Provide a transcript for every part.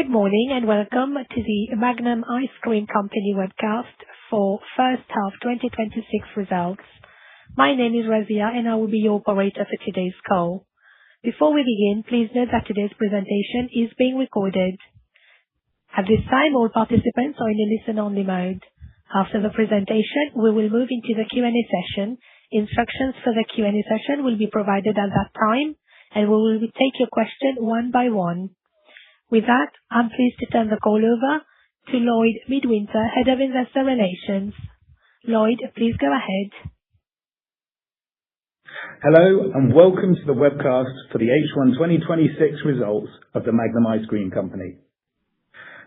Good morning and welcome to the Magnum Ice Cream Company webcast for first half 2026 results. My name is Razia and I will be your operator for today's call. Before we begin, please note that today's presentation is being recorded. At this time, all participants are in a listen-only mode. After the presentation, we will move into the Q&A session. Instructions for the Q&A session will be provided at that time, and we will take your question one by one. With that, I'm pleased to turn the call over to Lloyd Midwinter, Head of Investor Relations. Lloyd, please go ahead. Hello and welcome to the webcast for the H1 2026 results of the Magnum Ice Cream Company.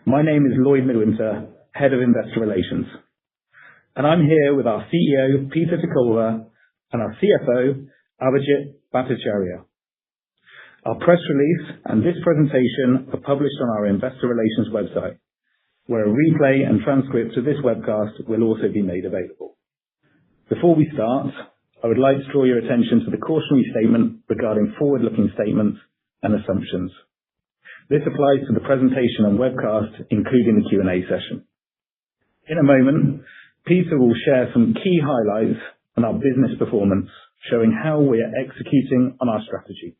My name is Lloyd Midwinter, Head of Investor Relations, and I'm here with our CEO, Peter ter Kulve, and our CFO, Abhijit Bhattacharya. Our press release and this presentation are published on our Investor Relations website, where a replay and transcript of this webcast will also be made available. Before we start, I would like to draw your attention to the cautionary statement regarding forward-looking statements and assumptions. This applies to the presentation and webcast, including the Q&A session. In a moment, Peter will share some key highlights on our business performance, showing how we are executing on our strategy.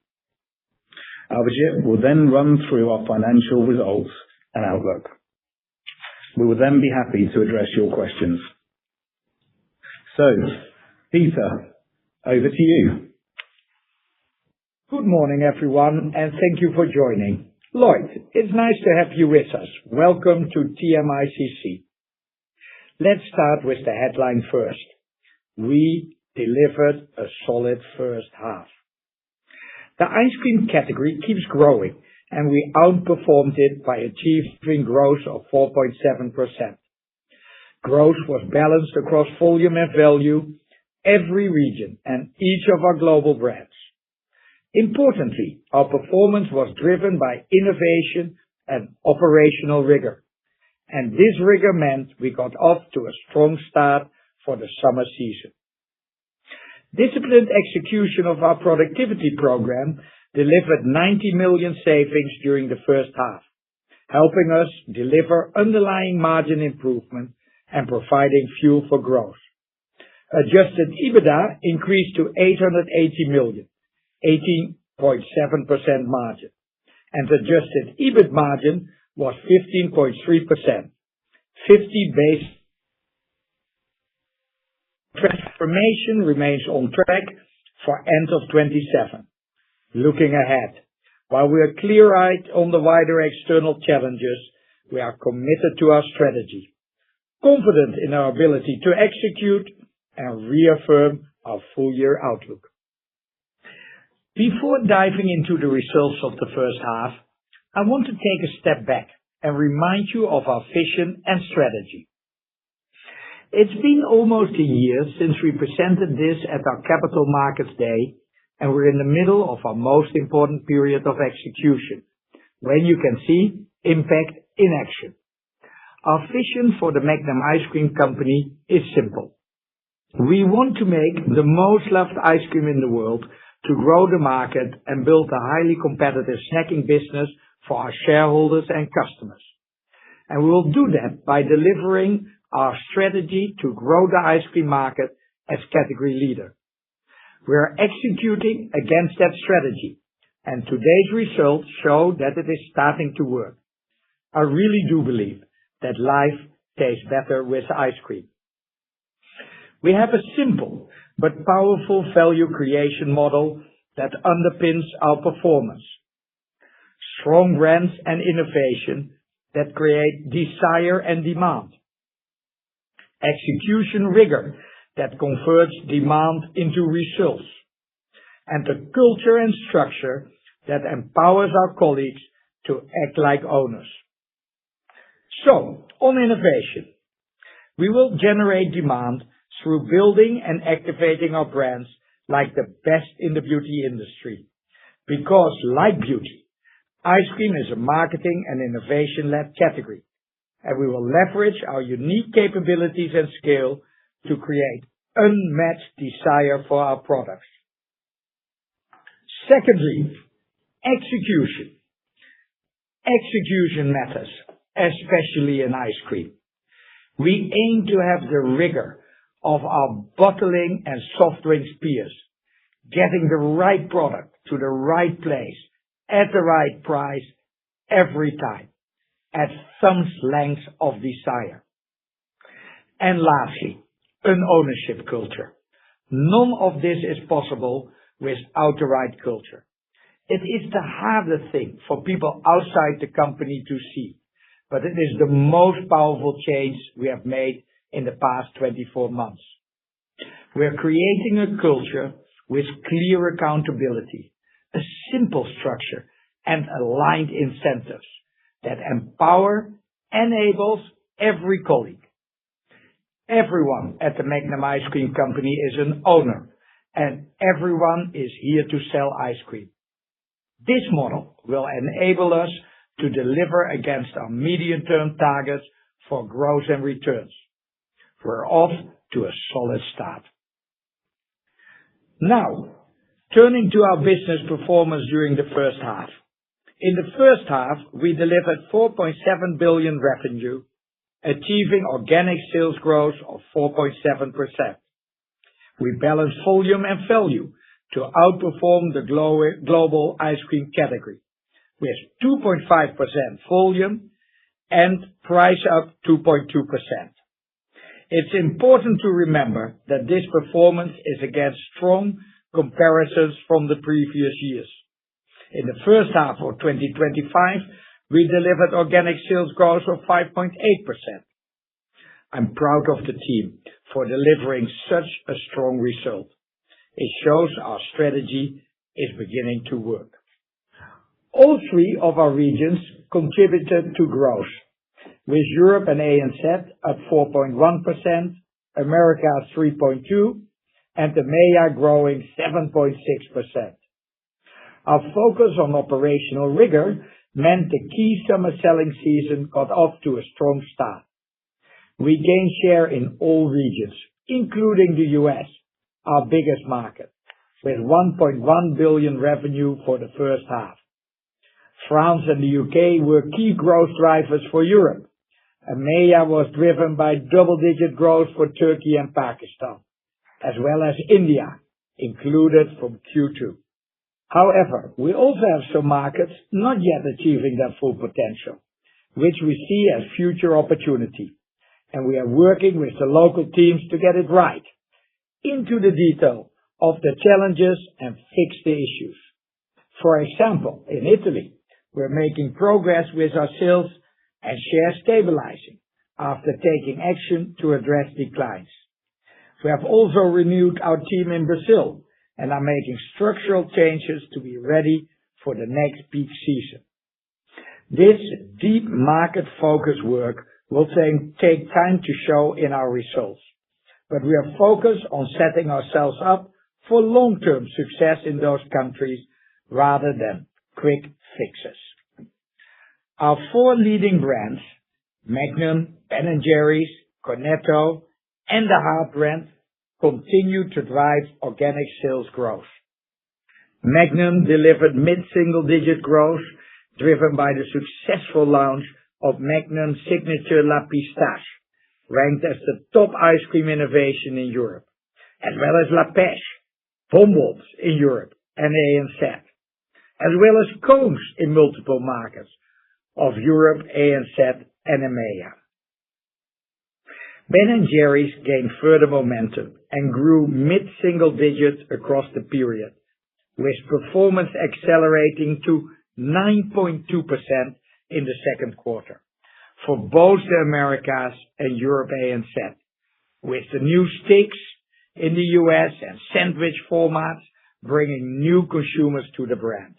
Abhijit will then run through our financial results and outlook. We will then be happy to address your questions. So, Peter, over to you. Good morning, everyone, and thank you for joining. Lloyd, it's nice to have you with us. Welcome to TMICC. Let's start with the headline first. We delivered a solid first half. The ice cream category keeps growing, and we outperformed it by achieving growth of 4.7%. Growth was balanced across volume and value, every region, and each of our global brands. Importantly, our performance was driven by innovation and operational rigor, and this rigor meant we got off to a strong start for the summer season. Disciplined execution of our productivity program delivered 90 million savings during the first half, helping us deliver underlying margin improvement and providing fuel for growth. Adjusted EBITDA increased to 880 million, 18.7% margin, and adjusted EBIT margin was 15.3%, 50 basis. Transformation remains on track for end of 27. Looking ahead, while we are clear-eyed on the wider external challenges, we are committed to our strategy, confident in our ability to execute and reaffirm our full-year outlook. Before diving into the results of the first half, I want to take a step back and remind you of our vision and strategy. It's been almost a year since we presented this at our Capital Markets Day, and we're in the middle of our most important period of execution, when you can see impact in action. Our vision for the Magnum Ice Cream Company is simple. We want to make the most loved ice cream in the world, to grow the market and build a highly competitive snacking business for our shareholders and customers. And we will do that by delivering our strategy to grow the ice cream market as category leader. We are executing against that strategy, and today's results show that it is starting to work. I really do believe that life tastes better with ice cream. We have a simple but powerful value creation model that underpins our performance. Strong brands and innovation that create desire and demand. Execution rigor that converts demand into results, and a culture and structure that empowers our colleagues to act like owners. So, on innovation, we will generate demand through building and activating our brands like the best in the beauty industry. Because, like beauty, ice cream is a marketing and innovation-led category, and we will leverage our unique capabilities and scale to create unmatched desire for our products. Secondly, execution. Execution matters, especially in ice cream. We aim to have the rigor of our bottling and soft drinks peers, getting the right product to the right place at the right price every time, at thumb's length of desire. And lastly, an ownership culture. None of this is possible without the right culture. It is the hardest thing for people outside the company to see, but it is the most powerful change we have made in the past 24 months. We are creating a culture with clear accountability, a simple structure, and aligned incentives that empower, enables every colleague. Everyone at the Magnum Ice Cream Company is an owner, and everyone is here to sell ice cream. This model will enable us to deliver against our medium-term targets for growth and returns. We're off to a solid start. Now, turning to our business performance during the first half. In the first half, we delivered 4.7 billion revenue, achieving organic sales growth of 4.7%. We balanced volume and value to outperform the global ice cream category, with 2.5% volume and price up 2.2%. It's important to remember that this performance is against strong comparisons from the previous years. In the first half of 2025, we delivered organic sales growth of 5.8%. I'm proud of the team for delivering such a strong result. It shows our strategy is beginning to work. All three of our regions contributed to growth, with Europe and ANZ up 4.1%, Americas 3.2%, and EMEA growing 7.6%. Our focus on operational rigor meant the key summer selling season got off to a strong start. We gained share in all regions, including the US, our biggest market, with 1.1 billion revenue for the first half. France and the UK were key growth drivers for Europe. EMEA was driven by double-digit growth for Turkey and Pakistan, as well as India, included from Q2. However, we also have some markets not yet achieving their full potential, which we see as future opportunity, and we are working with the local teams to get it right, into the detail of the challenges and fix the issues. For example, in Italy, we're making progress with our sales and share stabilizing after taking action to address declines. We have also renewed our team in Brazil and are making structural changes to be ready for the next peak season. This deep market focus work will take time to show in our results, but we are focused on setting ourselves up for long-term success in those countries rather than quick fixes. Our four leading brands, Magnum, Ben & Jerry's, Cornetto, and the Heartbrand, continue to drive organic sales growth. Magnum delivered mid-single-digit growth, driven by the successful launch of Magnum Signature La Pistache, ranked as the top ice cream innovation in Europe, as well as La Pêche, bonbons in Europe and ANZ, as well as cones in multiple markets of Europe, ANZ, and EMEA. Ben & Jerry's gained further momentum and grew mid-single digits across the period, with performance accelerating to 9.2% in the second quarter for both the Americas and Europe ANZ, with the new sticks in the US and sandwich formats bringing new consumers to the brand.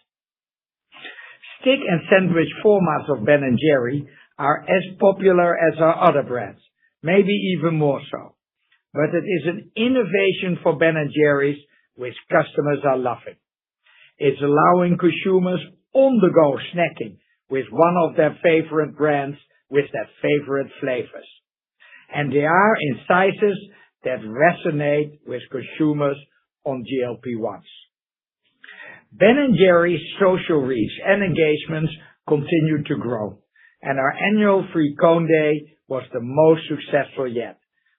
Stick and sandwich formats of Ben & Jerry are as popular as our other brands, maybe even more so. But it is an innovation for Ben & Jerry's which customers are loving. It's allowing consumers on-the-go snacking with one of their favorite brands with their favorite flavors. And they are in sizes that resonate with consumers on GLP-1s. Ben & Jerry's social reach and engagements continued to grow, and our annual Free Cone Day was the most successful yet,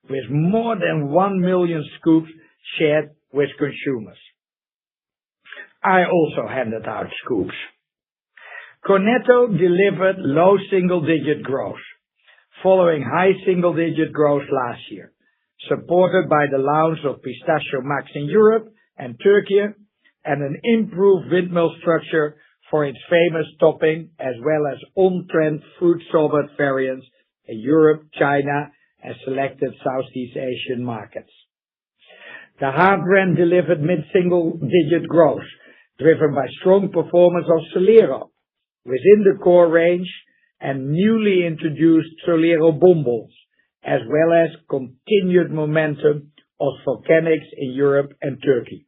with more than 1 million scoops shared with consumers. I also handed out scoops. Cornetto delivered low single-digit growth, following high single-digit growth last year, supported by the launch of Pistachio Max in Europe and Turkey, and an improved windmill structure for its famous topping, as well as on-trend fruit sorbet variants in Europe, China, and selected Southeast Asian markets. The Heartbrand delivered mid-single-digit growth, driven by strong performance of Solero within the core range and newly introduced Solero Bonbons, as well as continued momentum of Volcanics in Europe and Turkey.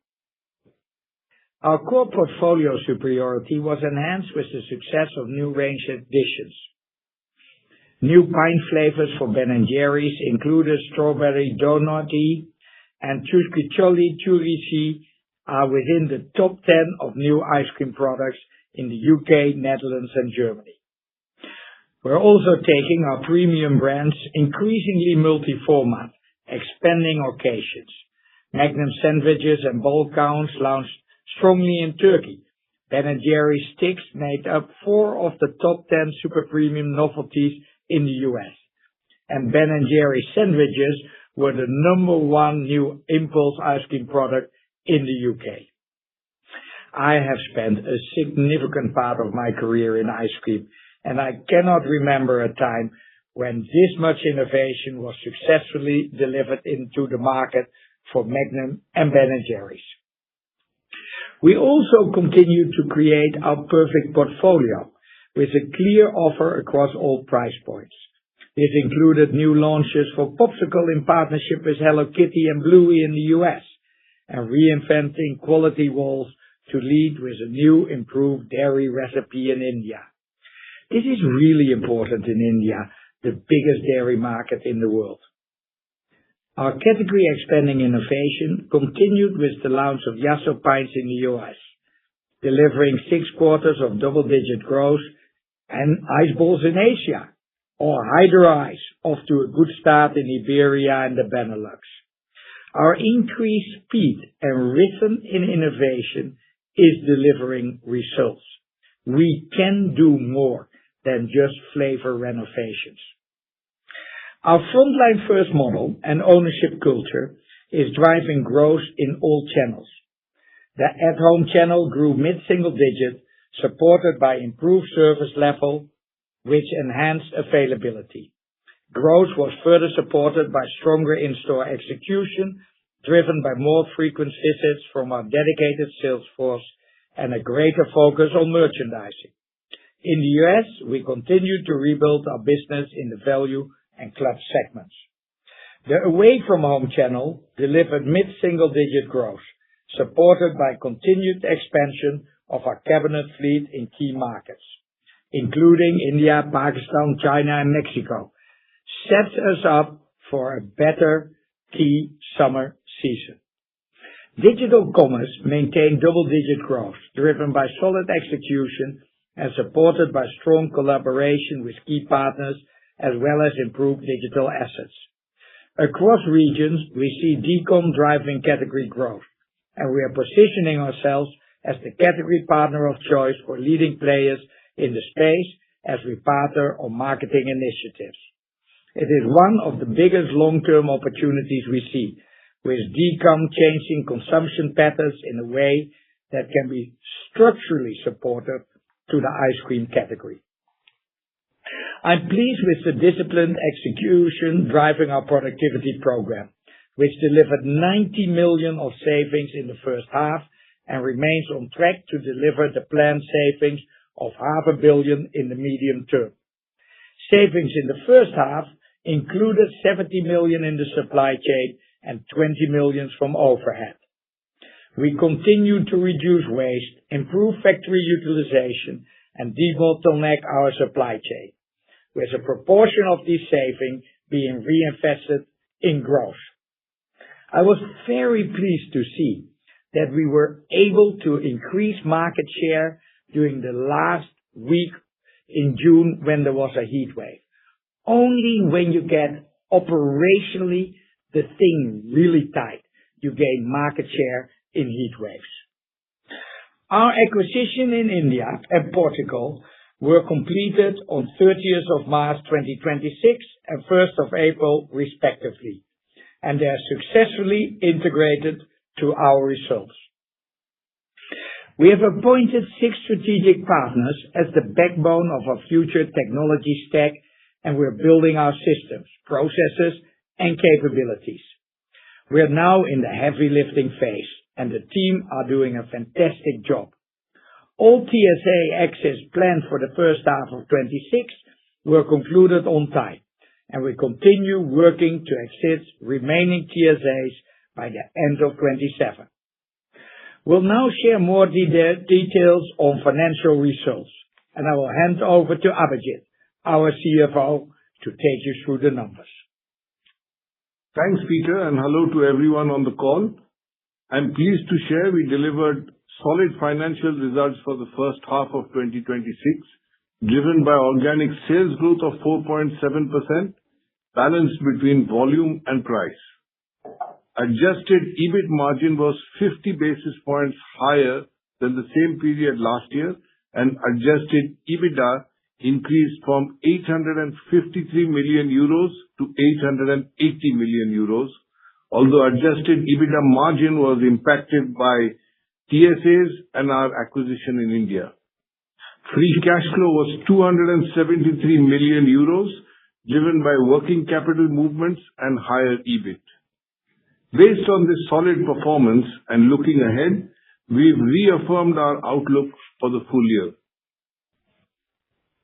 Our core portfolio superiority was enhanced with the success of new range additions. New pint flavors for Ben & Jerry's included Strawberry Donut-y and Chuscucholi Churici are within the top 10 of new ice cream products in the UK, Netherlands, and Germany. We're also taking our premium brands increasingly multi-format, expanding occasions. Magnum sandwiches and ball counts launched strongly in Turkey. Ben & Jerry's sticks made up 4 of the top 10 super premium novelties in the US. And Ben & Jerry's sandwiches were the #1 new impulse ice cream product in the UK. I have spent a significant part of my career in ice cream, and I cannot remember a time when this much innovation was successfully delivered into the market for Magnum and Ben & Jerry's. We also continue to create our perfect portfolio with a clear offer across all price points. This included new launches for Popsicle in partnership with Hello Kitty and Bluey in the US, and reinventing quality walls to lead with a new improved dairy recipe in India. This is really important in India, the biggest dairy market in the world. Our category expanding innovation continued with the launch of Yasso Pints in the US, delivering 6 quarters of double-digit growth, and Ice Balls in Asia, or Hydro Ice, off to a good start in Iberia and the Benelux. Our increased speed and rhythm in innovation is delivering results. We can do more than just flavor renovations. Our frontline first model and ownership culture is driving growth in all channels. The at-home channel grew mid-single digit, supported by improved service level, which enhanced availability. Growth was further supported by stronger in-store execution, driven by more frequent visits from our dedicated sales force and a greater focus on merchandising. In the US, we continue to rebuild our business in the value and club segments. The away-from-home channel delivered mid-single-digit growth, supported by continued expansion of our cabinet fleet in key markets, including India, Pakistan, China, and Mexico, sets us up for a better key summer season. Digital commerce maintained double-digit growth, driven by solid execution and supported by strong collaboration with key partners, as well as improved digital assets. Across regions, we see DCOM driving category growth, and we are positioning ourselves as the category partner of choice for leading players in the space as we partner on marketing initiatives. It is one of the biggest long-term opportunities we see, with DCOM changing consumption patterns in a way that can be structurally supportive to the ice cream category. I'm pleased with the disciplined execution driving our productivity program, which delivered 90 million of savings in the first half and remains on track to deliver the planned savings of $500 million in the medium term. Savings in the first half included 70 million in the supply chain and 20 million from overhead. We continue to reduce waste, improve factory utilization, and debottleneck our supply chain, with a proportion of these savings being reinvested in growth. I was very pleased to see that we were able to increase market share during the last week in June when there was a heat wave. Only when you get operationally the thing really tight, you gain market share in heat waves. Our acquisition in India and Portugal were completed on 30th of March 2026 and 1st of April respectively, and they are successfully integrated to our results. We have appointed 6 strategic partners as the backbone of our future technology stack, and we're building our systems, processes, and capabilities. We are now in the heavy lifting phase, and the team are doing a fantastic job. All TSA access planned for the first half of 26 were concluded on time, and we continue working to exit remaining TSAs by the end of 27. We'll now share more details on financial results, and I will hand over to Abhijit, our CFO, to take you through the numbers. Thanks, Peter, and hello to everyone on the call. I'm pleased to share we delivered solid financial results for the first half of 2026, driven by organic sales growth of 4.7%, balanced between volume and price. Adjusted EBIT margin was 50 basis points higher than the same period last year, and adjusted EBITDA increased from 853 million euros to 880 million euros, although adjusted EBITDA margin was impacted by TSAs and our acquisition in India. Free cash flow was 273 million euros, driven by working capital movements and higher EBIT. Based on this solid performance and looking ahead, we've reaffirmed our outlook for the full year.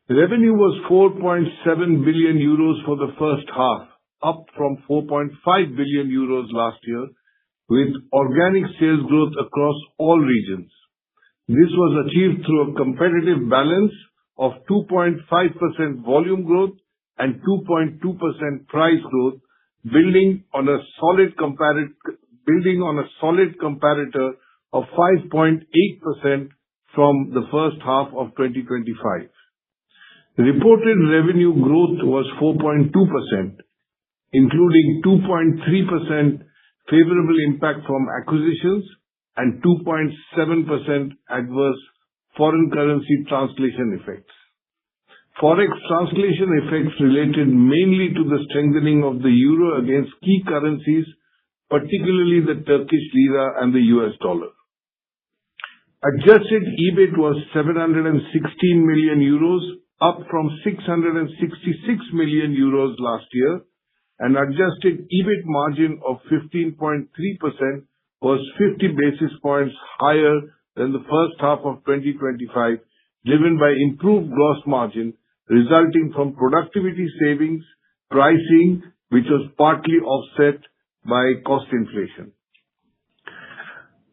Revenue was 4.7 billion euros for the first half, up from 4.5 billion euros last year, with organic sales growth across all regions. This was achieved through a competitive balance of 2.5% volume growth and 2.2% price growth, building on a solid comparator of 5.8% from the first half of 2025. Reported revenue growth was 4.2%, including 2.3% favorable impact from acquisitions and 2.7% adverse foreign currency translation effects. Forex translation effects related mainly to the strengthening of the euro against key currencies, particularly the Turkish lira and the US dollar. Adjusted EBIT was 716 million euros, up from 666 million euros last year, and adjusted EBIT margin of 15.3% was 50 basis points higher than the first half of 2025, driven by improved gross margin resulting from productivity savings, pricing, which was partly offset by cost inflation.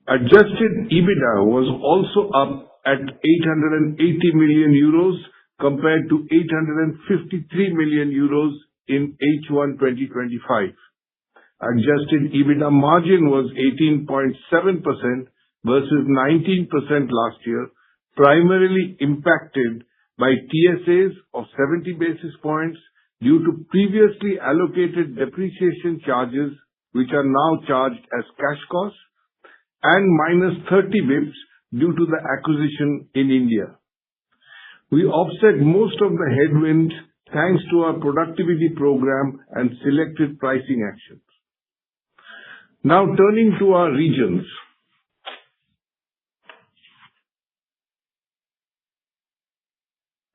Adjusted EBITDA was also up at 880 million euros compared to 853 million euros in H1 2025. Adjusted EBITDA margin was 18.7% versus 19% last year, primarily impacted by TSAs of 70 basis points due to previously allocated depreciation charges, which are now charged as cash costs, and minus 30 bps due to the acquisition in India. We offset most of the headwinds thanks to our productivity program and selected pricing actions. Now turning to our regions.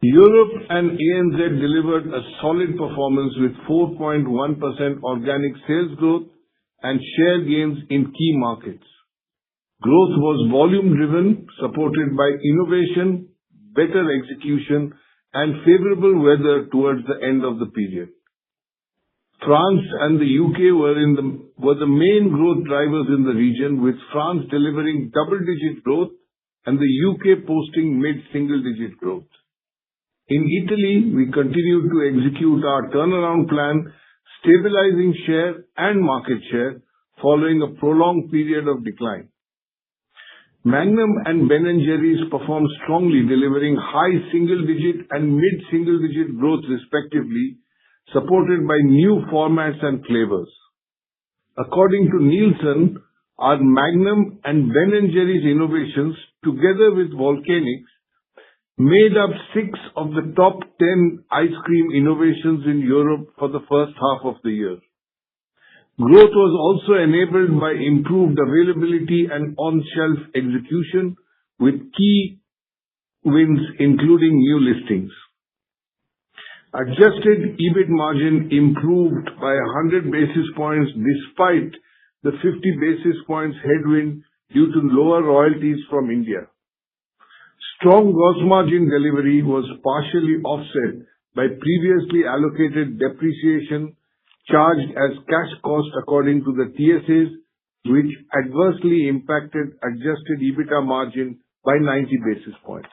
Europe and ANZ delivered a solid performance with 4.1% organic sales growth and share gains in key markets. Growth was volume-driven, supported by innovation, better execution, and favorable weather towards the end of the period. France and the UK were the main growth drivers in the region, with France delivering double-digit growth and the UK posting mid-single-digit growth. In Italy, we continued to execute our turnaround plan, stabilizing share and market share following a prolonged period of decline. Magnum and Ben & Jerry's performed strongly, delivering high single-digit and mid-single-digit growth respectively, supported by new formats and flavors. According to Nielsen, our Magnum and Ben & Jerry's innovations, together with Volcanics, made up 6 of the top 10 ice cream innovations in Europe for the first half of the year. Growth was also enabled by improved availability and on-shelf execution, with key wins including new listings. Adjusted EBIT margin improved by 100 basis points despite the 50 basis points headwind due to lower royalties from India. Strong gross margin delivery was partially offset by previously allocated depreciation charged as cash cost according to the TSAs, which adversely impacted adjusted EBITDA margin by 90 basis points.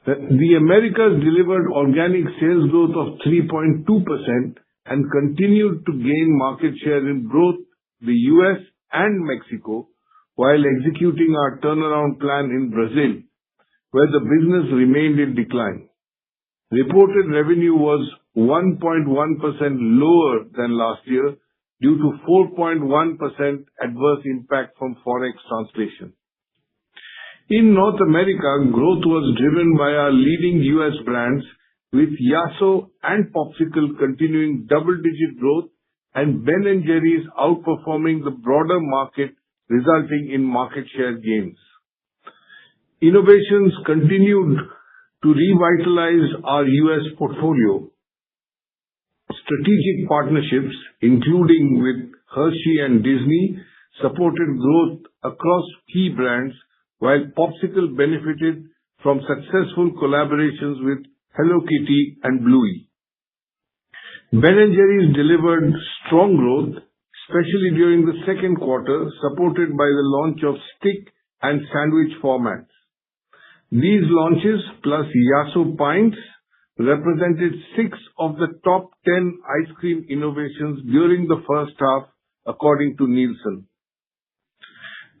The Americas delivered organic sales growth of 3.2% and continued to gain market share in both the US and Mexico, while executing our turnaround plan in Brazil, where the business remained in decline. Reported revenue was 1.1% lower than last year due to 4.1% adverse impact from Forex translation. In North America, growth was driven by our leading US brands, with Yasso and Popsicle continuing double-digit growth and Ben & Jerry's outperforming the broader market, resulting in market share gains. Innovations continued to revitalize our US portfolio. Strategic partnerships, including with Hershey and Disney, supported growth across key brands, while Popsicle benefited from successful collaborations with Hello Kitty and Bluey. Ben & Jerry's delivered strong growth, especially during the second quarter, supported by the launch of stick and sandwich formats. These launches, plus Yasso Pints, represented 6 of the top 10 ice cream innovations during the first half, according to Nielsen.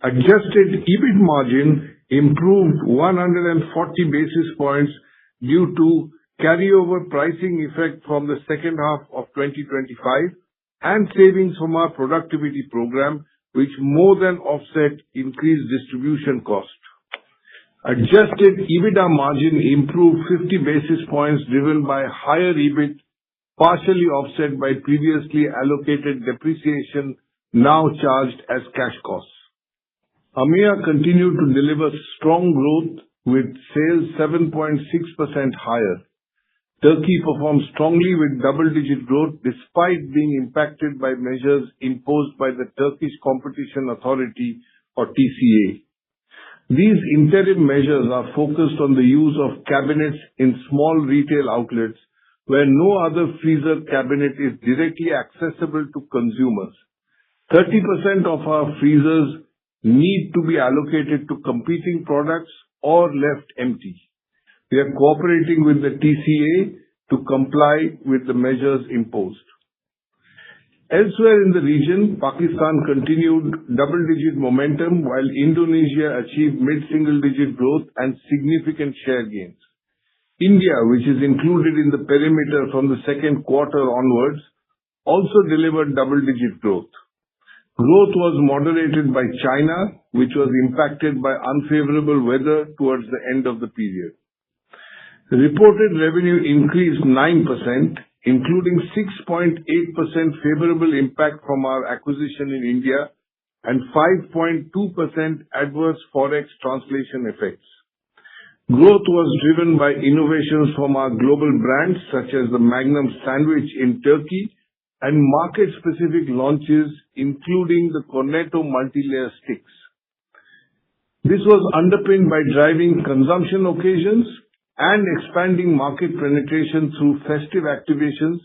Adjusted EBIT margin improved 140 basis points due to carryover pricing effect from the second half of 2025 and savings from our productivity program, which more than offset increased distribution cost. Adjusted EBITDA margin improved 50 basis points driven by higher EBIT, partially offset by previously allocated depreciation now charged as cash costs. AMEA continued to deliver strong growth with sales 7.6% higher. Turkey performed strongly with double-digit growth despite being impacted by measures imposed by the Turkish Competition Authority, or TCA. These interim measures are focused on the use of cabinets in small retail outlets where no other freezer cabinet is directly accessible to consumers. 30% of our freezers need to be allocated to competing products or left empty. We are cooperating with the TCA to comply with the measures imposed. Elsewhere in the region, Pakistan continued double-digit momentum, while Indonesia achieved mid-single-digit growth and significant share gains. India, which is included in the perimeter from the second quarter onwards, also delivered double-digit growth. Growth was moderated by China, which was impacted by unfavorable weather towards the end of the period. Reported revenue increased 9%, including 6.8% favorable impact from our acquisition in India and 5.2% adverse Forex translation effects. Growth was driven by innovations from our global brands, such as the Magnum sandwich in Turkey, and market-specific launches, including the Cornetto multi-layer sticks. This was underpinned by driving consumption occasions and expanding market penetration through festive activations,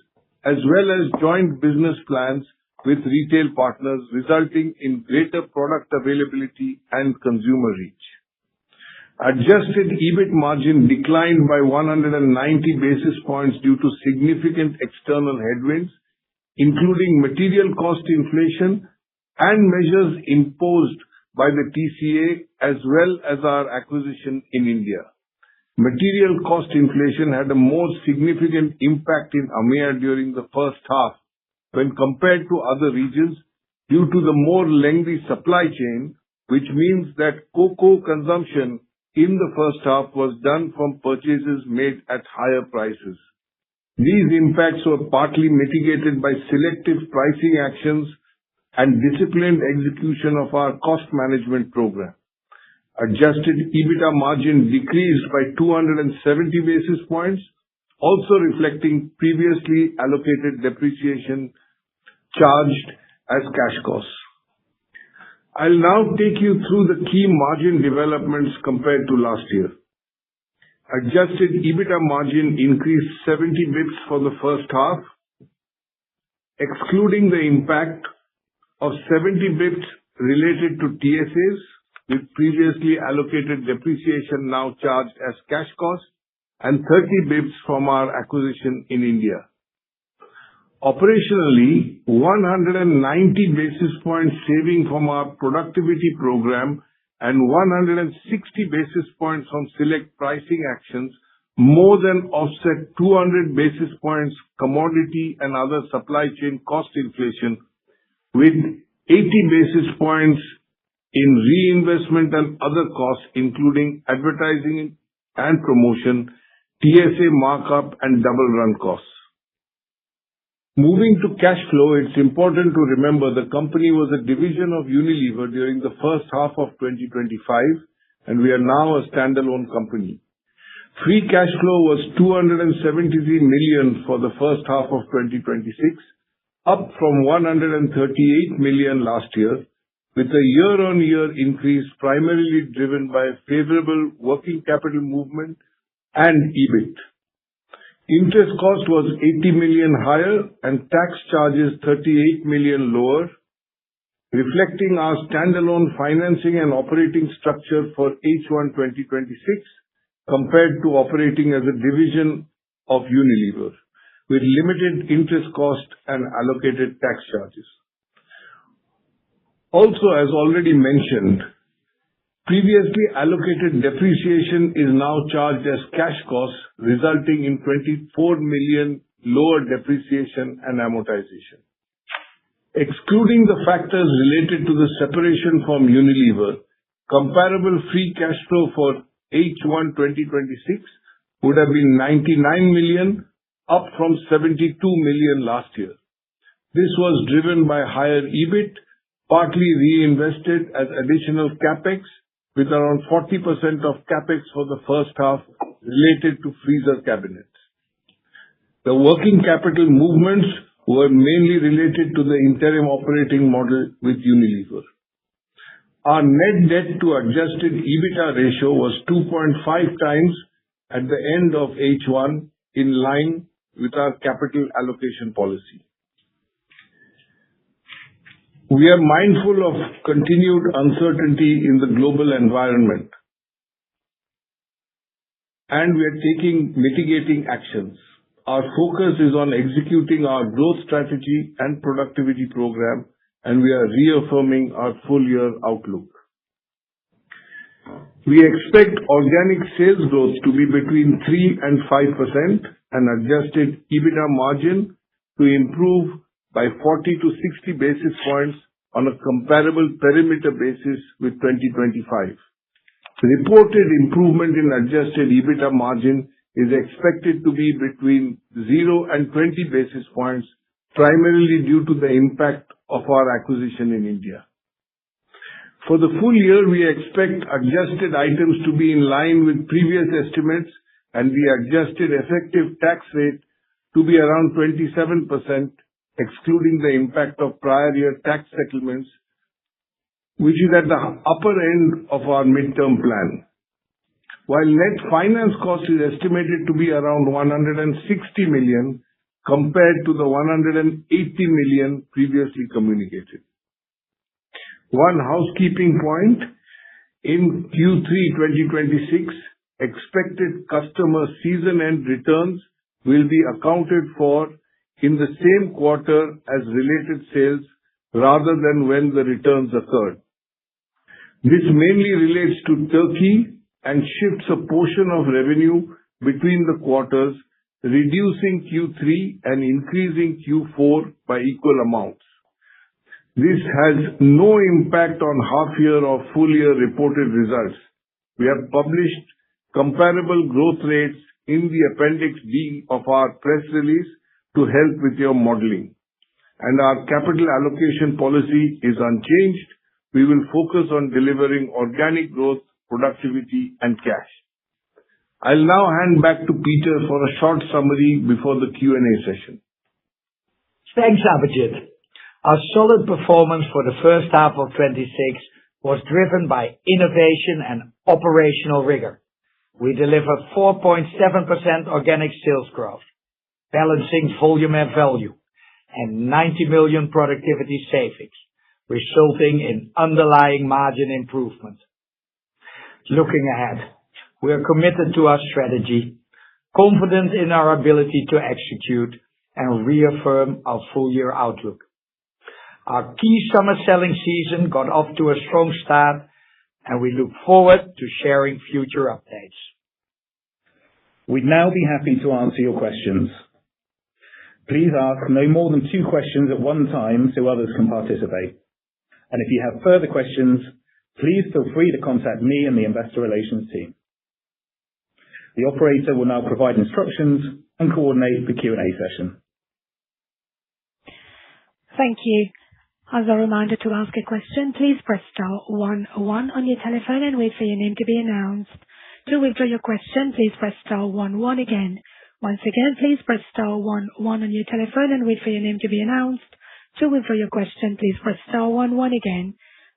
as well as joint business plans with retail partners, resulting in greater product availability and consumer reach. Adjusted EBIT margin declined by 190 basis points due to significant external headwinds, including material cost inflation and measures imposed by the TCA as well as our acquisition in India. Material cost inflation had a more significant impact in AMEA during the first half when compared to other regions due to the more lengthy supply chain, which means that cocoa consumption in the first half was done from purchases made at higher prices. These impacts were partly mitigated by selective pricing actions and disciplined execution of our cost management program. Adjusted EBITDA margin decreased by 270 basis points, also reflecting previously allocated depreciation charged as cash costs. I'll now take you through the key margin developments compared to last year. Adjusted EBITDA margin increased 70 bps for the first half, excluding the impact of 70 bps related to TSAs with previously allocated depreciation now charged as cash costs and 30 bps from our acquisition in India. Operationally, 190 basis points saving from our productivity program and 160 basis points from select pricing actions more than offset 200 basis points commodity and other supply chain cost inflation, with 80 basis points in reinvestment and other costs, including advertising and promotion, TSA markup, and double run costs. Moving to cash flow, it's important to remember the company was a division of Unilever during the first half of 2025, and we are now a standalone company. Free cash flow was 273 million for the first half of 2026, up from 138 million last year, with a year-on-year increase primarily driven by favorable working capital movement and EBIT. Interest cost was 80 million higher and tax charges 38 million lower, reflecting our standalone financing and operating structure for H1 2026 compared to operating as a division of Unilever, with limited interest cost and allocated tax charges. Also, as already mentioned, previously allocated depreciation is now charged as cash costs, resulting in 24 million lower depreciation and amortization. Excluding the factors related to the separation from Unilever, comparable free cash flow for H1 2026 would have been 99 million, up from 72 million last year. This was driven by higher EBIT, partly reinvested as additional CapEx, with around 40% of CapEx for the first half related to freezer cabinets. The working capital movements were mainly related to the interim operating model with Unilever. Our net debt to adjusted EBITDA ratio was 2.5 times at the end of H1, in line with our capital allocation policy. We are mindful of continued uncertainty in the global environment, and we are taking mitigating actions. Our focus is on executing our growth strategy and productivity program, and we are reaffirming our full-year outlook. We expect organic sales growth to be between 3% and 5% and adjusted EBITDA margin to improve by 40 to 60 basis points on a comparable perimeter basis with 2025. Reported improvement in adjusted EBITDA margin is expected to be between 0 and 20 basis points, primarily due to the impact of our acquisition in India. For the full year, we expect adjusted items to be in line with previous estimates and the adjusted effective tax rate to be around 27%, excluding the impact of prior year tax settlements, which is at the upper end of our midterm plan. While net finance cost is estimated to be around 160 million compared to the 180 million previously communicated. One housekeeping point, in Q3 2026, expected customer season-end returns will be accounted for in the same quarter as related sales rather than when the returns occurred. This mainly relates to Turkey and shifts a portion of revenue between the quarters, reducing Q3 and increasing Q4 by equal amounts. This has no impact on half-year or full-year reported results. We have published comparable growth rates in the Appendix B of our press release to help with your modeling. And our capital allocation policy is unchanged. We will focus on delivering organic growth, productivity, and cash. I'll now hand back to Peter for a short summary before the Q&A session. Thanks, Abhijit. Our solid performance for the first half of 26 was driven by innovation and operational rigor. We delivered 4.7% organic sales growth, balancing volume and value, and 90 million productivity savings, resulting in underlying margin improvement. Looking ahead, we are committed to our strategy, confident in our ability to execute, and reaffirm our full-year outlook. Our key summer selling season got off to a strong start, and we look forward to sharing future updates. We'd now be happy to answer your questions. Please ask no more than 2 questions at one time so others can participate. And if you have further questions, please feel free to contact me and the investor relations team. The operator will now provide instructions and coordinate the Q&A session. Thank you. As a reminder, to ask a question, please press star 11 on your telephone and wait for your name to be announced. To withdraw your question, please press star 11 again. Once again, please press star 11 on your telephone and wait for your name to be announced. To withdraw your question, please press star 11 again.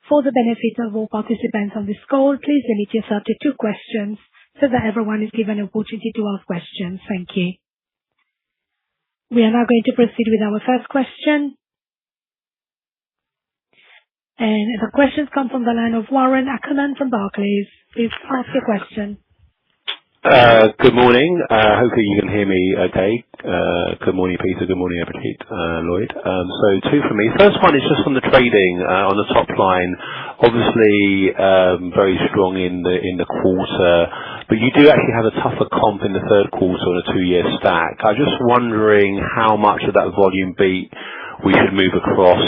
For the benefit of all participants on this call, please limit yourself to 2 questions so that everyone is given an opportunity to ask questions. Thank you. We are now going to proceed with our first question. And the questions come from the line of Warren Ackerman from Barclays. Please ask your question. Good morning. Hopefully you can hear me okay. Good morning, Peter. Good morning, Abhijit, Lloyd. So 2 for me. First one is just on the trading on the top line. Obviously, very strong in the quarter, but you do actually have a tougher comp in the third quarter on a 2-year stack. I'm just wondering how much of that volume beat we should move across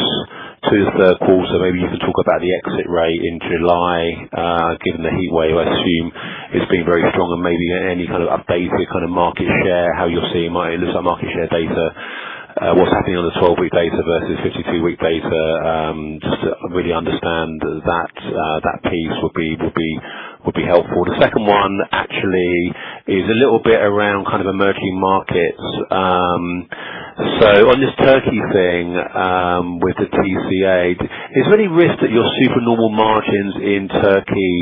to the third quarter. Maybe you can talk about the exit rate in July, given the heat wave. I assume it's been very strong, and maybe any kind of updated kind of market share, how you're seeing it looks like market share data, what's happening on the 12-week data versus 52-week data, just to really understand that piece would be helpful. The second one actually is a little bit around kind of emerging markets. So on this Turkey thing, with the TCA, is there any risk that your supernormal margins in Turkey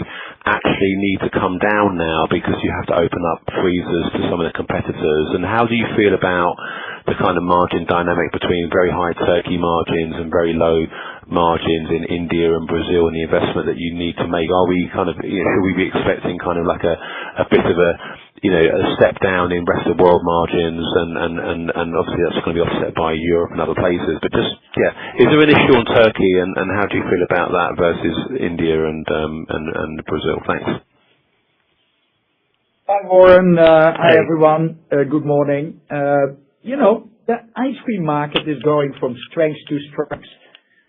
actually need to come down now because you have to open up freezers to some of the competitors? And how do you feel about the kind of margin dynamic between very high Turkey margins and very low margins in India and Brazil, and the investment that you need to make? Are we kind of, should we be expecting kind of like a bit of a step down in rest of world margins, and obviously that's going to be offset by Europe and other places. But just, is there an issue on Turkey, and how do you feel about that versus India and Brazil? Thanks. Hi, Warren. Hi, everyone. Good morning. The ice cream market is going from strength to strength.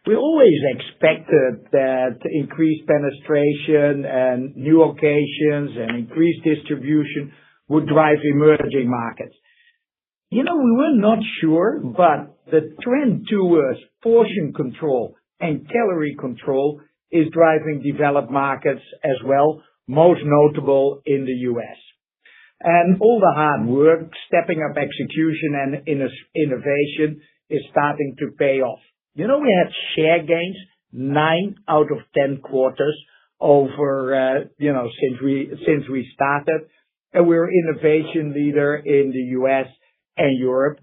We always expected that increased penetration and new occasions and increased distribution would drive emerging markets. We were not sure, but the trend towards portion control and calorie control is driving developed markets as well, most notable in the US. And all the hard work, stepping up execution and innovation is starting to pay off. We had share gains 9 out of 10 quarters over, since we started, and we're innovation leader in the US and Europe.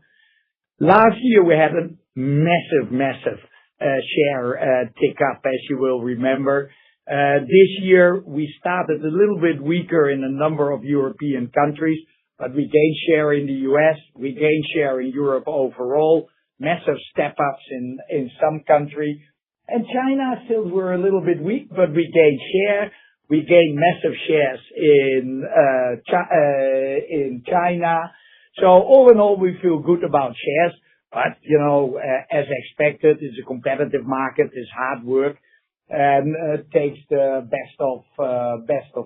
Last year we had a massive share tick up, as you will remember. This year we started a little bit weaker in a number of European countries, but we gained share in the US, we gained share in Europe overall. Massive step-ups in some country, And China sales were a little bit weak, but we gained share. We gained massive shares in China. So all in all, we feel good about shares. But, as expected, it's a competitive market, it's hard work, and takes the best of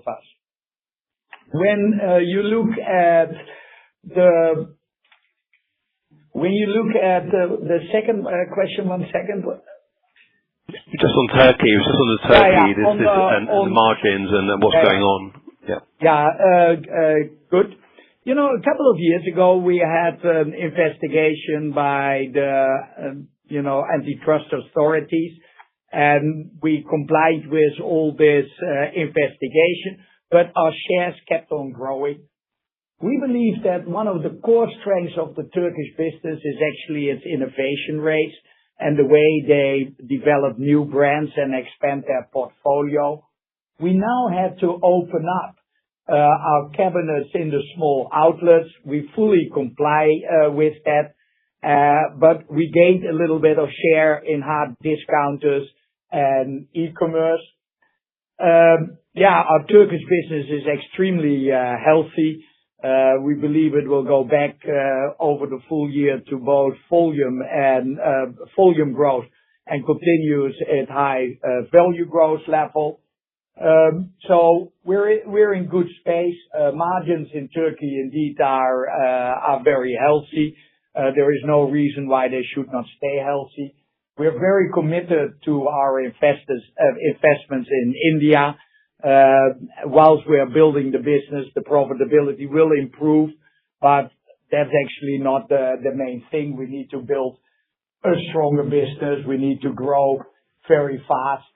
us. When you look at the second question, 1 second. Just on Turkey, it was just on the Turkey, on the margins and what's going on. Good. A couple of years ago, we had an investigation by the, antitrust authorities, and we complied with all this investigation, but our shares kept on growing. We believe that one of the core strengths of the Turkish business is actually its innovation rates and the way they develop new brands and expand their portfolio. We now have to open up our cabinets in the small outlets. We fully comply with that, but we gained a little bit of share in hard discounters and e-commerce. Our Turkish business is extremely healthy. We believe it will go back over the full year to both volume growth and continues at high value growth level. So we're in good space. Margins in Turkey indeed are very healthy. There is no reason why they should not stay healthy. We're very committed to our investments in India. Whilst we are building the business, the profitability will improve, but that's actually not the main thing. We need to build a stronger business. We need to grow very fast.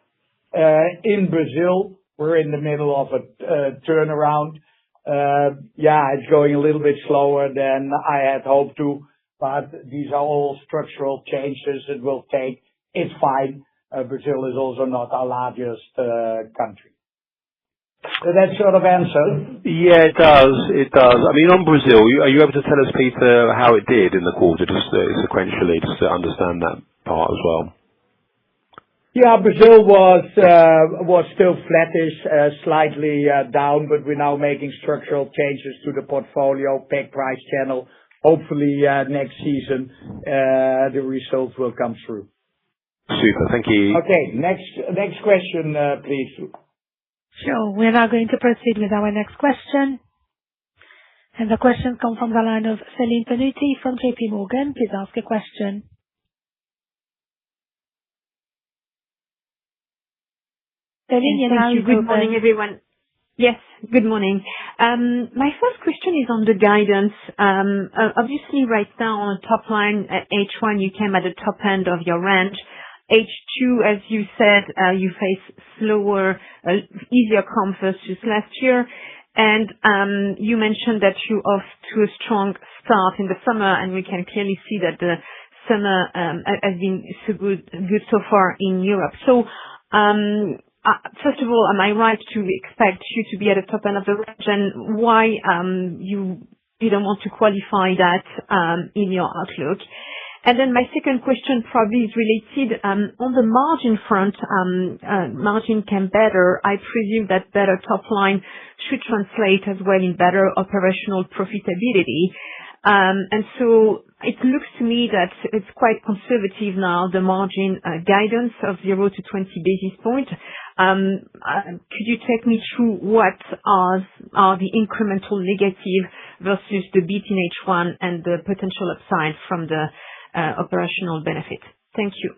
In Brazil, we're in the middle of a turnaround. It's going a little bit slower than I had hoped to, but these are all structural changes it will take. It's fine. Brazil is also not our largest country. So that sort of answer? Yeah, it does. It does. I mean, on Brazil, are you able to tell us, Peter, how it did in the quarter, just sequentially, just to understand that part as well? Yeah, Brazil was still flattish, slightly down, but we're now making structural changes to the portfolio, pack price channel. Hopefully, next season, the results will come through. Super. Thank you. Okay. Next question, please. Sure. We're now going to proceed with our next question. And the question comes from the line of Celine Pannuti from JP Morgan. Please ask a question. Celine, thank you. Good morning, everyone. Yes, good morning. My first question is on the guidance. Obviously, right now on the top line, at H1, you came at the top end of your range. H2, as you said, you face slower, easier comps versus last year. And you mentioned that you're off to a strong start in the summer, and we can clearly see that the summer has been so good so far in Europe. So, first of all, am I right to expect you to be at the top end of the range, and why you don't want to qualify that in your outlook? And then my second question probably is related on the margin front. Margin came better. I presume that better top line should translate as well in better operational profitability. And so it looks to me that it's quite conservative now, the margin guidance of 0 to 20 basis points. Could you take me through what are the incremental negative versus the beat in H1 and the potential upside from the operational benefit? Thank you.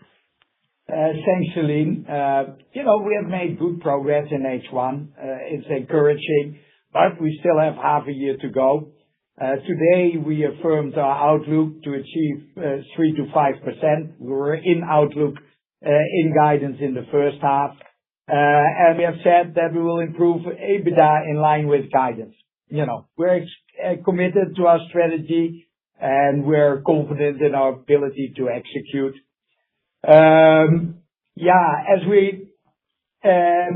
Thanks, Celine. We have made good progress in H1. It's encouraging, but we still have half a year to go. Today, we affirmed our outlook to achieve 3 to 5%. We were in outlook in guidance in the first half. And we have said that we will improve EBITDA in line with guidance. We're committed to our strategy, and we're confident in our ability to execute. As we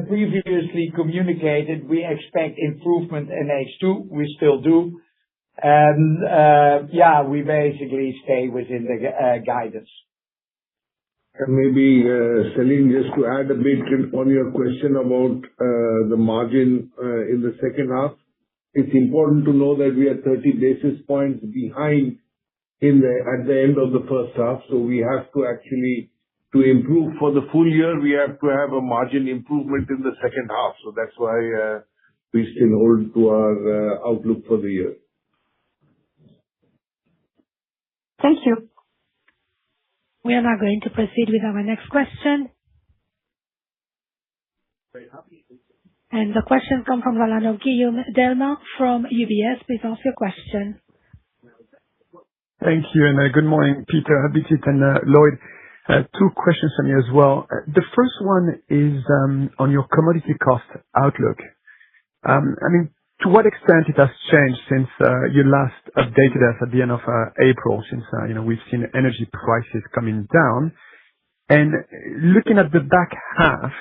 previously communicated, we expect improvement in H2. We still do. And we basically stay within the guidance. And maybe, Celine, just to add a bit on your question about the margin in the second half. It's important to know that we are 30 basis points behind at the end of the first half. So we have to actually, to improve for the full year, we have to have a margin improvement in the second half. So that's why we still hold to our outlook for the year. Thank you. We are now going to proceed with our next question. And the question comes from the line of Guillaume Delmas from UBS. Please ask your question. Thank you, and good morning, Peter, Abhijit, and Lloyd. Two questions from me as well. The first one is on your commodity cost outlook. To what extent it has changed since you last updated us at the end of April, since we've seen energy prices coming down. And looking at the back half,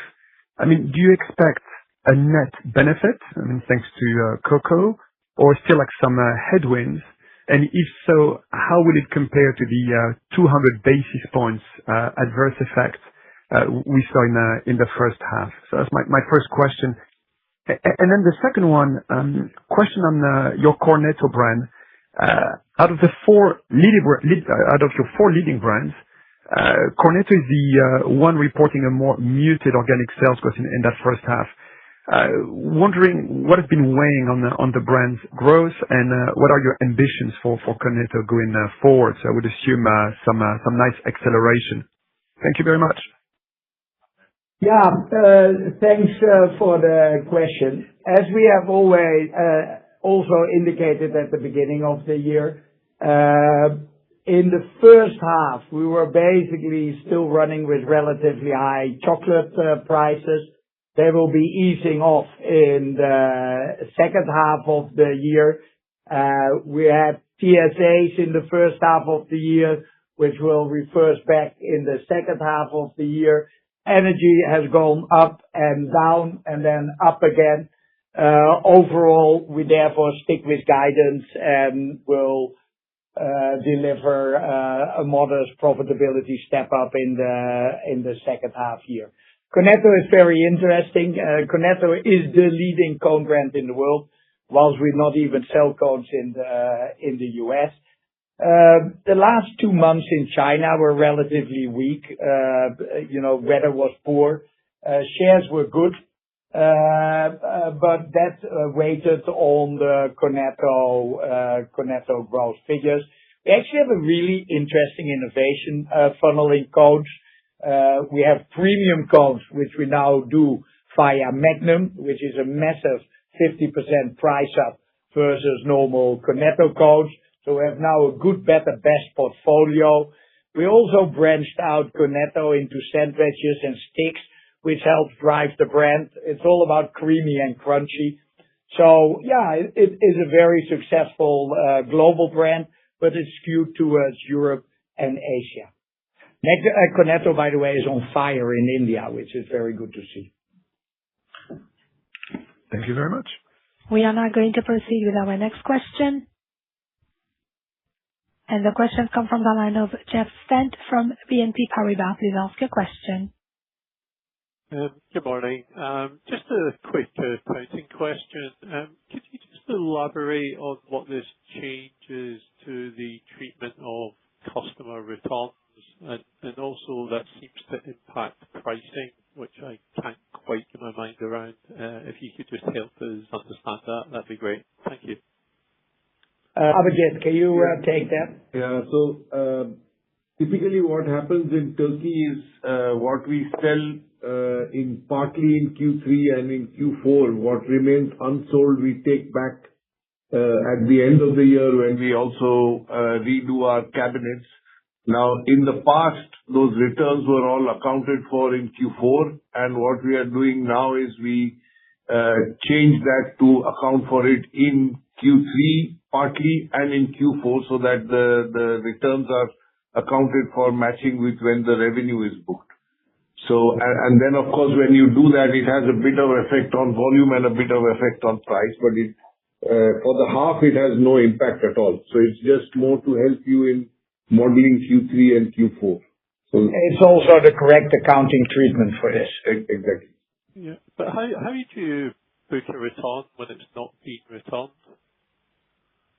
do you expect a net benefit, thanks to cocoa, or still some headwinds? And if so, how will it compare to the 200 basis points adverse effect we saw in the first half? So that's my first question. And then the second one, question on your Cornetto brand. Out of your four leading brands, Cornetto is the one reporting a more muted organic sales growth in that first half. Wondering what has been weighing on the brand's growth, and what are your ambitions for Cornetto going forward? So I would assume some nice acceleration. Thank you very much. Yeah, thanks for the question. As we have always also indicated at the beginning of the year, in the first half, we were basically still running with relatively high chocolate prices. They will be easing off in the second half of the year. We had TSAs in the first half of the year, which will reverse back in the second half of the year. Energy has gone up and down and then up again. Overall, we therefore stick with guidance and will deliver a modest profitability step up in the second half year. Cornetto is very interesting. Cornetto is the leading cone brand in the world, whilst we not even sell cones in the US. The last 2 months in China were relatively weak. Weather was poor. Shares were good, but that weighted on the Cornetto growth figures. We actually have a really interesting innovation funnel in cones. We have premium cones, which we now do via Magnum, which is a massive 50% price up versus normal Cornetto cones. So we have now a good, better, best portfolio. We also branched out Cornetto into sandwiches and sticks, which helps drive the brand. It's all about creamy and crunchy. So yeah, it is a very successful global brand, but it's skewed towards Europe and Asia. Cornetto, by the way, is on fire in India, which is very good to see. Thank you very much. We are now going to proceed with our next question. And the question comes from the line of Jeff Stent from BNP Paribas. Please ask your question. Good morning. Just a quick accounting question. Could you just elaborate on what this changes to the treatment of customer returns? And also that seems to impact pricing, which I can't quite get my mind around. If you could just help us understand that, that'd be great. Thank you. Abhijit, can you take that? Yeah. So typically what happens in Turkey is what we sell partly in Q3 and in Q4, what remains unsold, we take back at the end of the year when we also redo our cabinets. Now, in the past, those returns were all accounted for in Q4, and what we are doing now is we change that to account for it in Q3 partly and in Q4, so that the returns are accounted for matching with when the revenue is booked. So, and then of course, when you do that, it has a bit of effect on volume and a bit of effect on price, but for the half, it has no impact at all. So it's just more to help you in modeling Q3 and Q4. It's also the correct accounting treatment for this. Exactly. Yeah. But how do you book a return when it's not being returned?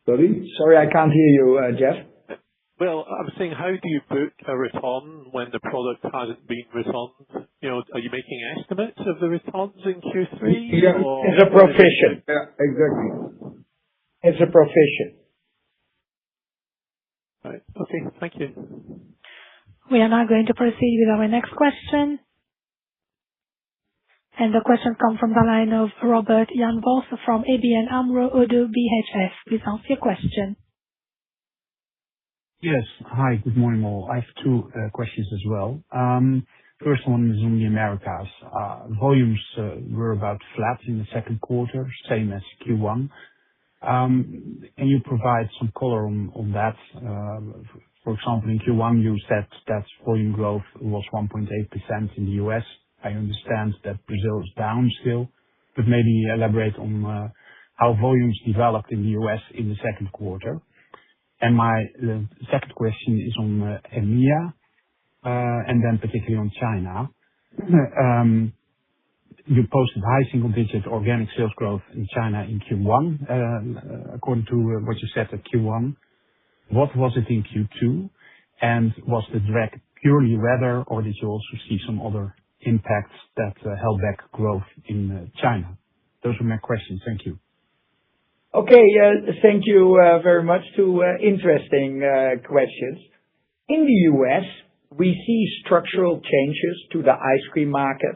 Sorry? Sorry, I can't hear you, Jeff. Well, I'm saying, how do you book a return when the product hasn't been returned? Are you making estimates of the returns in Q3? Yeah. It's a provision. Yeah, exactly. It's a provision. Right. Okay. Thank you. We are now going to proceed with our next question. And the question comes from the line of Robert Jan Vos from ABN AMRO ODDO BHF. Please ask your question. Yes. Hi, good morning, all. I have two questions as well. First one is on the Americas. Volumes were about flat in the second quarter, same as Q1. Can you provide some color on that? For example, in Q1, you said that volume growth was 1.8% in the U.S. I understand that Brazil is down still, but maybe elaborate on how volumes developed in the U.S. in the second quarter. And my second question is on EMEA, and then particularly on China. You posted high single-digit organic sales growth in China in Q1, according to what you said at Q1. What was it in Q2? And was the drag purely weather, or did you also see some other impacts that held back growth in China? Those are my questions. Thank you. Okay. Thank you very much. Two interesting questions. In the U.S., we see structural changes to the ice cream market.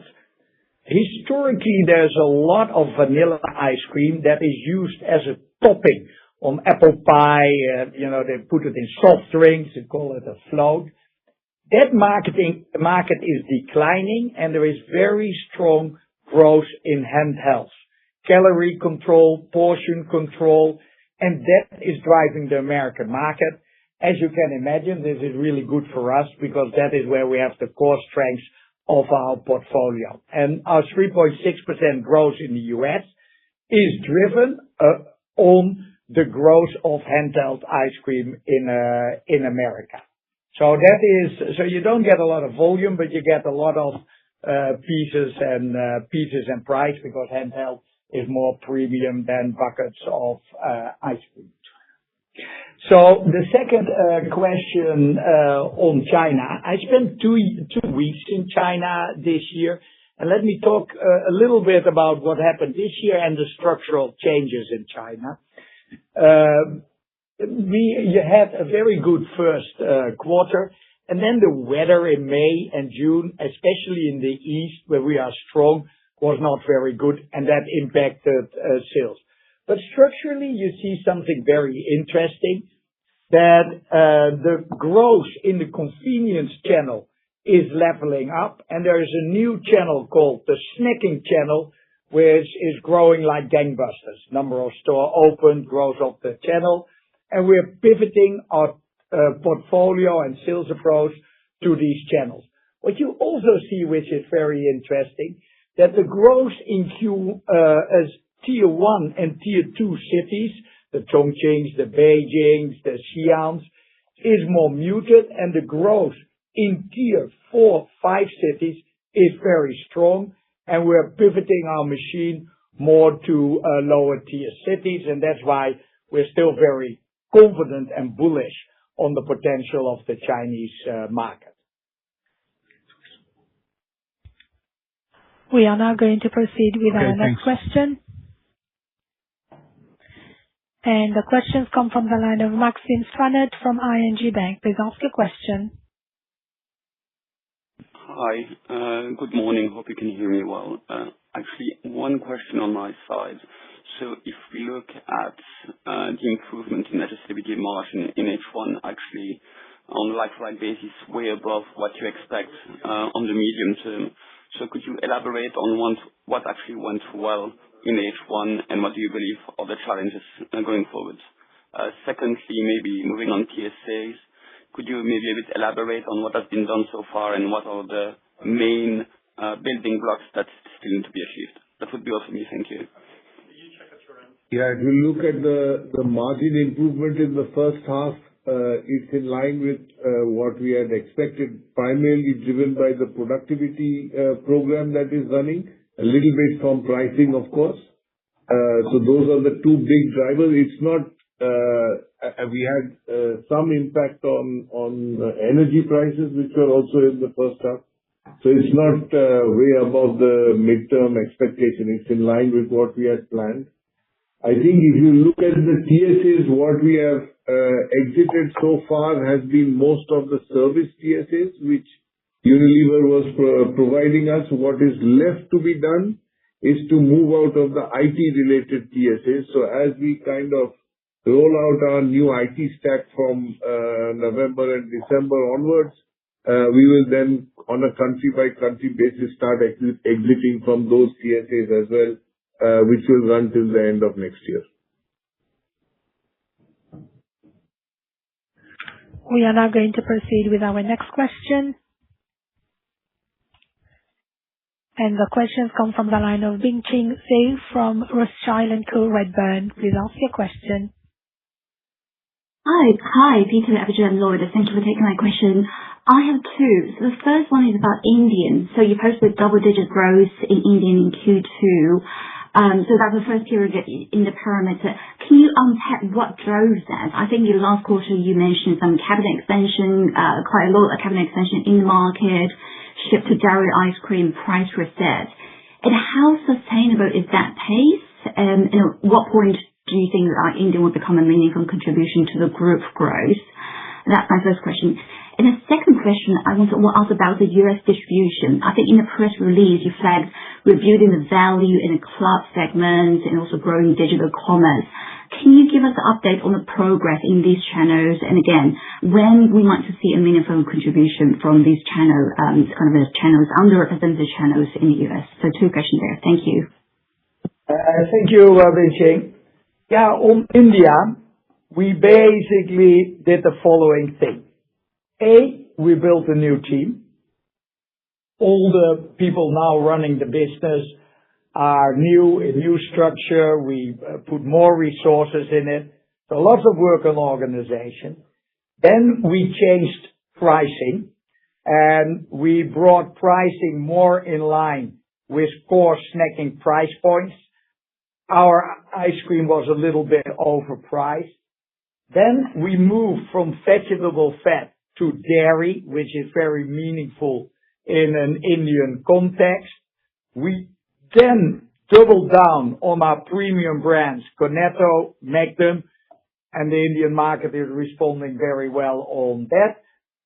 Historically, there's a lot of vanilla ice cream that is used as a topping on apple pie. They put it in soft drinks and call it a float. That market is declining, and there is very strong growth in handhelds, calorie control, portion control, and that is driving the American market. As you can imagine, this is really good for us because that is where we have the core strengths of our portfolio. And our 3.6% growth in the U.S. is driven on the growth of handheld ice cream in America. So you don't get a lot of volume, but you get a lot of pieces and price because handheld is more premium than buckets of ice cream. So the second question on China. I spent 2 weeks in China this year, and let me talk a little bit about what happened this year and the structural changes in China. You had a very good first quarter, and then the weather in May and June, especially in the east where we are strong, was not very good, and that impacted sales. But structurally, you see something very interesting, that the growth in the convenience channel is leveling up, and there is a new channel called the snacking channel, which is growing like gangbusters. Number of store opened, growth of the channel, and we're pivoting our portfolio and sales approach to these channels. What you also see, which is very interesting, that the growth in as tier 1 and tier 2 cities, the Chongqings, the Beijings, the Xi'ans, is more muted, and the growth in tier 4, 5 cities is very strong, and we're pivoting our machine more to lower tier cities, and that's why we're still very confident and bullish on the potential of the Chinese market. We are now going to proceed with our next question. And the questions come from the line of Maxime Stranart from ING Bank. Please ask your question. Hi. Good morning. Hope you can hear me well. Actually, one question on my side. So if we look at the improvement in adjusted EBITDA margin in H1, actually on a like-for-like basis, way above what you expect on the medium term. So could you elaborate on what actually went well in H1 and what do you believe are the challenges going forward? Secondly, maybe moving on TSAs, could you maybe a bit elaborate on what has been done so far and what are the main building blocks that still need to be achieved? That would be all for me. Thank you. Yeah, if you look at the margin improvement in the first half, it's in line with what we had expected, primarily driven by the productivity program that is running, a little bit from pricing, of course. Those are the two big drivers. It's not, we had some impact on energy prices, which were also in the first half. It's not way above the midterm expectation. It's in line with what we had planned. I think if you look at the TSAs, what we have exited so far has been most of the service TSAs, which Unilever was providing us. What is left to be done is to move out of the IT-related TSAs. As we kind of roll out our new IT stack from November and December onwards, we will then, on a country-by-country basis, start exiting from those TSAs as well, which will run till the end of next year. We are now going to proceed with our next question. The questions come from the line of Bing-Ching Zhou from Rothschild & Co Redburn. Please ask your question. Hi, Peter, Abhijit, and Lloyd. Thank you for taking my question. I have two. The first one is about India. You posted double-digit growth in India in Q2. That's the first period in the parameter. Can you unpack what drove that? I think in the last quarter you mentioned some cabinet expansion, quite a lot of cabinet expansion in the market, shift to dairy ice cream, price reset. How sustainable is that pace? And at what point do you think India will become a meaningful contribution to the group growth? That's my first question. And the second question I want to ask about the U.S. distribution. I think in the press release you flagged rebuilding the value in the club segment and also growing digital commerce. Can you give us an update on the progress in these channels? And again, when we might see a meaningful contribution from these channels, kind of the channels, underrepresented channels in the U.S. Two questions there. Thank you. Thank you, Bing-Ching. On India, we basically did the following thing. We built a new team. All the people now running the business are new, a new structure. We put more resources in it. Lots of work on organization. Then we changed pricing, and we brought pricing more in line with core snacking price points. Our ice cream was a little bit overpriced. Then we moved from vegetable fat to dairy, which is very meaningful in an Indian context. We then doubled down on our premium brands, Cornetto, Magnum, and the Indian market is responding very well on that.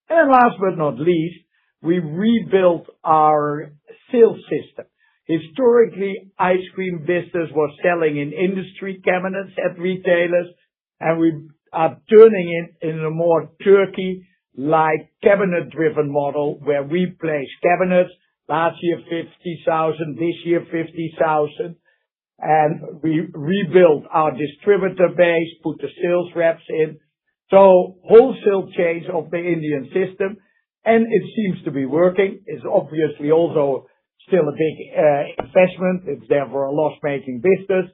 And last but not least, we rebuilt our sales system. Historically, ice cream business was selling in industry cabinets at retailers, and we are turning it in a more turkey-like cabinet-driven model where we place cabinets. Last year 50,000, this year 50,000. And we rebuilt our distributor base, put the sales reps in. Wholesale change of the Indian system, and it seems to be working. It's obviously also still a big investment. It's therefore a loss-making business.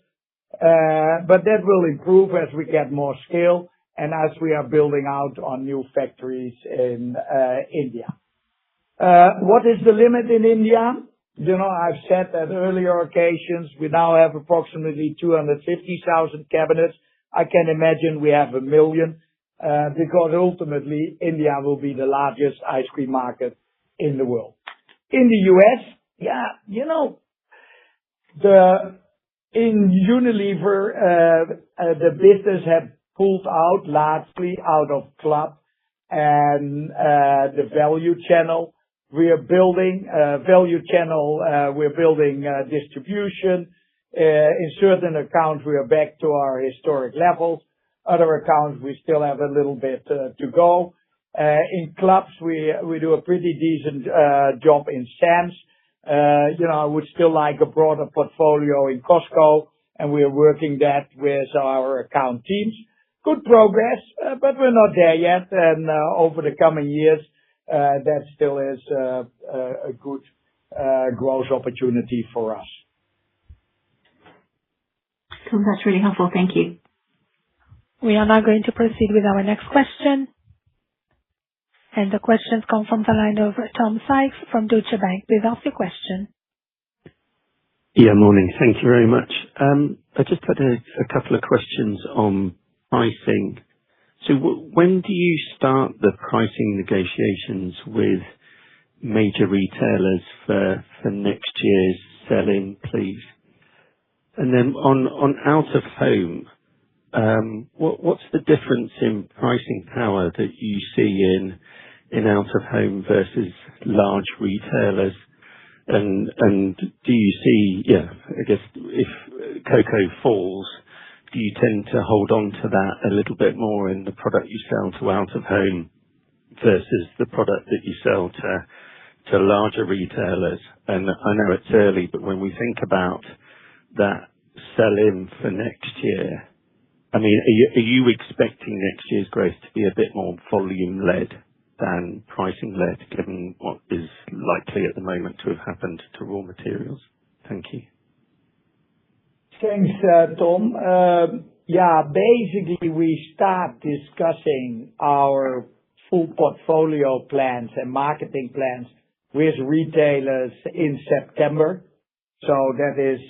But that will improve as we get more scale and as we are building out on new factories in India. What is the limit in India? I've said at earlier occasions, we now have approximately 250,000 cabinets. I can imagine we have 1 million, because ultimately India will be the largest ice cream market in the world. In the US, in Unilever, the business had pulled out largely out of club and the value channel. We are building value channel. We're building distribution. In certain accounts, we are back to our historic levels. Other accounts, we still have a little bit to go. In clubs, we do a pretty decent job in Sam's. I would still like a broader portfolio in Costco, and we are working that with our account teams. Good progress, but we're not there yet. And over the coming years, that still is a good growth opportunity for us. Cool. That's really helpful. Thank you. We are now going to proceed with our next question. And the questions come from the line of Tom Sykes from Deutsche Bank. Please ask your question. Yeah, morning. Thank you very much. I just had a couple of questions on pricing. So when do you start the pricing negotiations with major retailers for next year's sell-in, please? And then on out-of-home, what's the difference in pricing power that you see in out-of-home versus large retailers? And do you see, I guess if cocoa falls, do you tend to hold on to that a little bit more in the product you sell to out-of-home versus the product that you sell to larger retailers? And I know it's early, but when we think about that sell-in for next year, I mean, are you expecting next year's growth to be a bit more volume-led than pricing-led, given what is likely at the moment to have happened to raw materials? Thank you. Thanks, Tom. Basically, we start discussing our full portfolio plans and marketing plans with retailers in September. So that is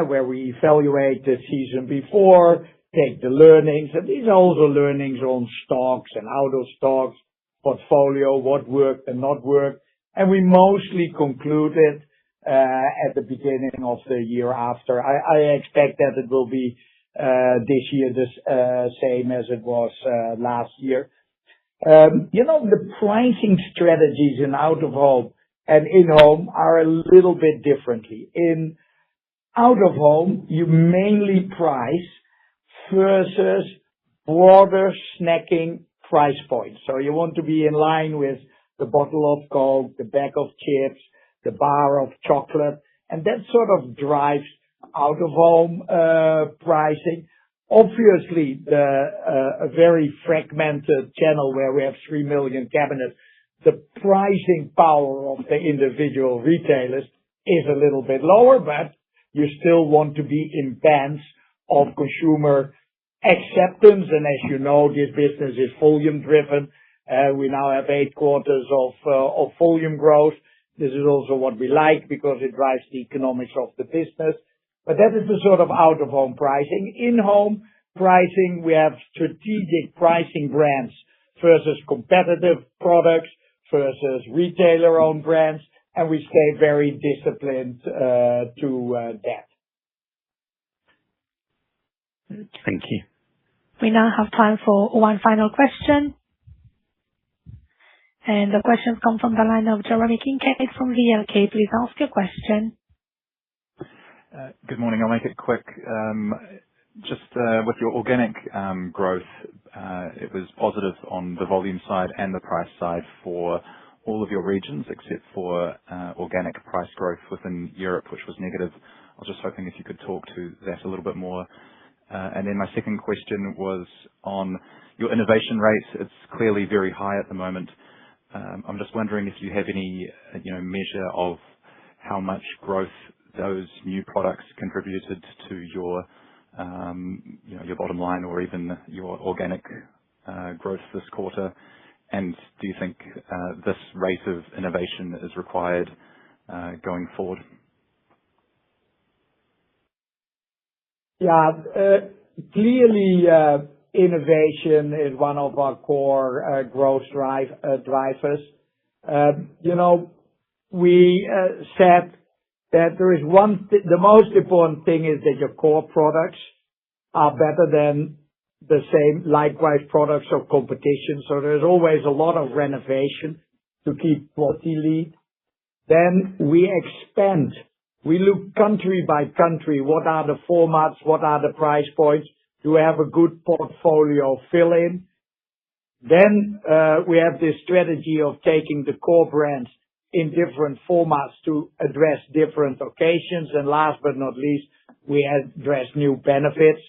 where we evaluate the season before, take the learnings, and these are also learnings on stocks and out of stocks, portfolio, what worked and not worked. And we mostly concluded at the beginning of the year after. I expect that it will be this year the same as it was last year. The pricing strategies in out-of-home and in-home are a little bit differently. In out-of-home, you mainly price versus broader snacking price points. So you want to be in line with the bottle of Coke, the bag of chips, the bar of chocolate, and that sort of drives out-of-home pricing. Obviously, a very fragmented channel where we have 3 million cabinets, the pricing power of the individual retailers is a little bit lower, but you still want to be in bands of consumer acceptance. And as you know, this business is volume driven. We now have 8 quarters of volume growth. This is also what we like because it drives the economics of the business. But that is the sort of out-of-home pricing. In-home pricing, we have strategic pricing brands versus competitive products versus retailer-owned brands, and we stay very disciplined to that. Thank you. We now have time for one final question. And the questions come from the line of Jeremy Kincaid from VLK. Please ask your question. Good morning. I'll make it quick. Just with your organic growth, it was positive on the volume side and the price side for all of your regions, except for organic price growth within Europe, which was negative. I was just hoping if you could talk to that a little bit more. And then my second question was on your innovation rate. It's clearly very high at the moment. I'm just wondering if you have any measure of how much growth those new products contributed to your bottom line or even your organic growth this quarter. And do you think this rate of innovation is required going forward? Clearly, innovation is one of our core growth drivers. We said that there is the most important thing is that your core products are better than the same likewise products of competition. So there's always a lot of renovation to keep quality lead. Then we expand. We look country by country. What are the formats? What are the price points? Do we have a good portfolio fill-in? Then we have this strategy of taking the core brands in different formats to address different occasions. And last but not least, we address new benefits.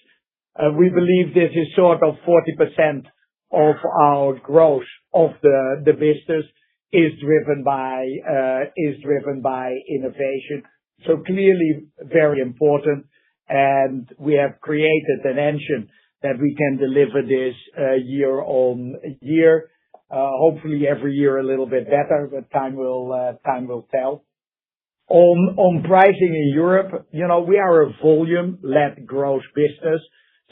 We believe this is sort of 40% of our growth of the business is driven by innovation. So clearly very important. And we have created an engine that we can deliver this year on year. Hopefully every year a little bit better, but time will tell. On pricing in Europe, we are a volume-led growth business,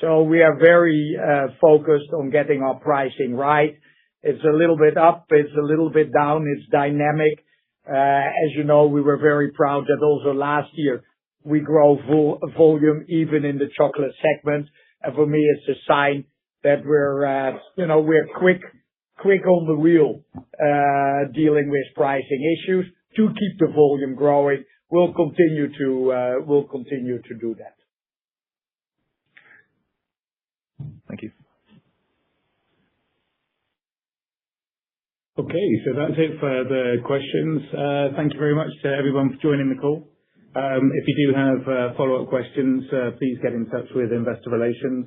so we are very focused on getting our pricing right. It's a little bit up, it's a little bit down, it's dynamic. As you know, we were very proud that also last year we grow volume even in the chocolate segment. And for me, it's a sign that we're quick on the wheel, dealing with pricing issues to keep the volume growing. We'll continue to do that. Thank you. Okay, so that's it for the questions. Thank you very much to everyone for joining the call. If you do have follow-up questions, please get in touch with Investor Relations,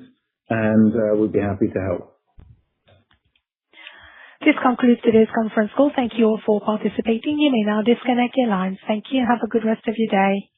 and we'll be happy to help. This concludes today's conference call. Thank you all for participating. You may now disconnect your lines. Thank you. Have a good rest of your day.